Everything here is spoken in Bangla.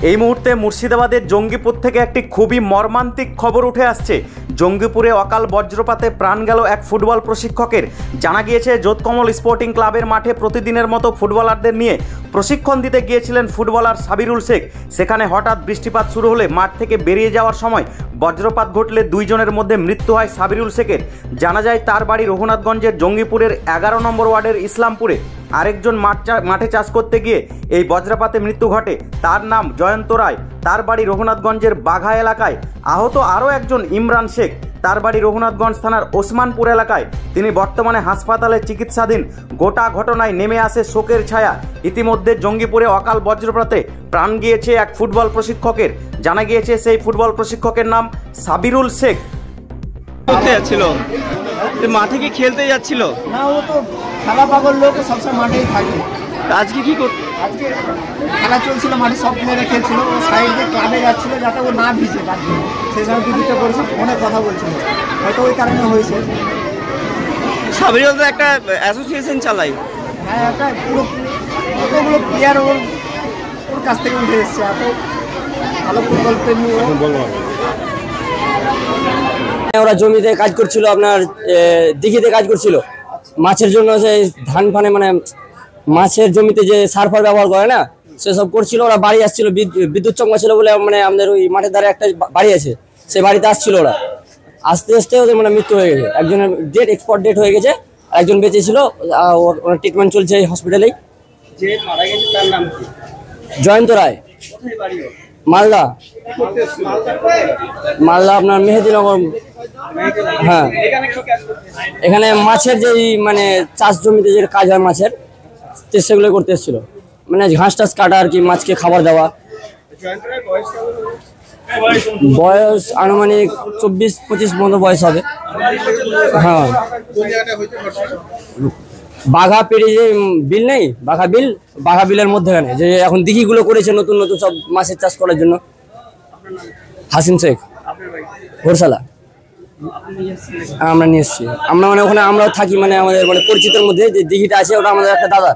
এই মুহূর্তে মুর্শিদাবাদের জঙ্গিপুর থেকে একটি খুবই মর্মান্তিক খবর উঠে আসছে। জঙ্গিপুরে অকাল বজ্রপাতে প্রাণ গেল এক ফুটবল প্রশিক্ষকের। জানা গিয়েছে যোধকমল স্পোর্টিং ক্লাবের মাঠে প্রতিদিনের মতো ফুটবলারদের নিয়ে প্রশিক্ষণ দিতে গিয়েছিলেন ফুটবলার সাবিরুল শেখ। সেখানে হঠাৎ বৃষ্টিপাত শুরু হলে মাঠ থেকে বেরিয়ে যাওয়ার সময় বজ্রপাত ঘটলে দুইজনের মধ্যে মৃত্যু হয় সাবিরুল শেখের। জানা যায় তার বাড়ি রঘুনাথগঞ্জের জঙ্গিপুরের 11 নম্বর ওয়ার্ডের ইসলামপুরে। আরেকজন মাঠে চাষ করতে গিয়ে এই বজ্রপাতে মৃত্যু ঘটে। তার নাম জয়ন্ত রায়, তার বাড়ি রঘুনাথগঞ্জের বাঘা এলাকায়। আহত আরও একজন ইমরান শেখ, তার বাড়ি রঘুনাথগঞ্জ থানার ওসমানপুর এলাকায়। তিনি বর্তমানে হাসপাতালে চিকিৎসাধীন। গোটা ঘটনায় নেমে আসে শোকের ছায়া। ইতিমধ্যে জঙ্গিপুরে অকাল বজ্রপাতে প্রাণ গিয়েছে এক ফুটবল প্রশিক্ষকের। জানা গিয়েছে সেই ফুটবল প্রশিক্ষকের নাম সাবিরুল শেখ। মাঠে কি খেলতে যাচ্ছিল না? ও তো খেলা পাগল লোক, সবসময় মাঠেই থাকে। আজকে কি করতে? আজকে খেলা চলছিল মাঠে, সব প্লেয়ারে খেলছিল। ও সাইড দিয়ে ক্লাবে যাচ্ছিল যাতে ও না ভিজে, তার জন্য সেই সময় ভিডিওটা করেছে, ফোনে কথা বলছিল, হয়তো ওই কারণে হয়েছে। সাবিরুল তো একটা অ্যাসোসিয়েশন চালাই। হ্যাঁ, একটা পুরো কতগুলো প্লেয়ার ওর কাছ থেকে উঠে এসছে। এত ভালো ফুটবল প্রেমী ও। ওরা জমিতে কাজ করছিল, আপনার দিঘিতে কাজ করছিল মাছের জন্য। যে ধান ফানে মানে মাছের জমিতে যে সার ফার ব্যবহার করে না, সেসব করছিল। ওরা বাড়ি আসছিল, বিদ্যুৎ চমকা ছিল বলে, মানে আমাদের ওই মাঠের ধারে একটা বাড়ি আছে, সেই বাড়িতে আসছিল ওরা। আস্তে আস্তে ওদের মানে মৃত্যু হয়ে গেছে। একজনের ডেট এক্সপায়ার ডেট হয়ে গেছে, আর একজন বেঁচে ছিল। ওর ট্রিটমেন্ট চলছে এই হসপিটালেই। যে মারা গেছে তার নাম কি? জয়ন্ত রায়, মালদা। মালদা আপনার মেহেদিনগর। হ্যাঁ, এখানে মাছের যে মানে চাষ জমিতে যে কাজ হয় মাছের, সেগুলো করতে এসেছিল। মানে ঘাস টাস কাটা আর কি, মাছকে খাবার দেওয়া। বয়স আনুমানিক 24-25 মতো বয়স হবে। হ্যাঁ, বাঘা পেড়ে যে বিল নেই, বাঘা বিলের মধ্যেখানে যে এখন দিঘিগুলো করেছে নতুন নতুন সব মাছের চাষ করার জন্য। হাসিম শেখ, ঘোরসালা। আমরা নিয়ে এসেছি। আমরা মানে ওখানে আমরাও থাকি, মানে আমাদের মানে পরিচিতের মধ্যে যে দিঘিটা আছে ওটা আমাদের একটা দাদা।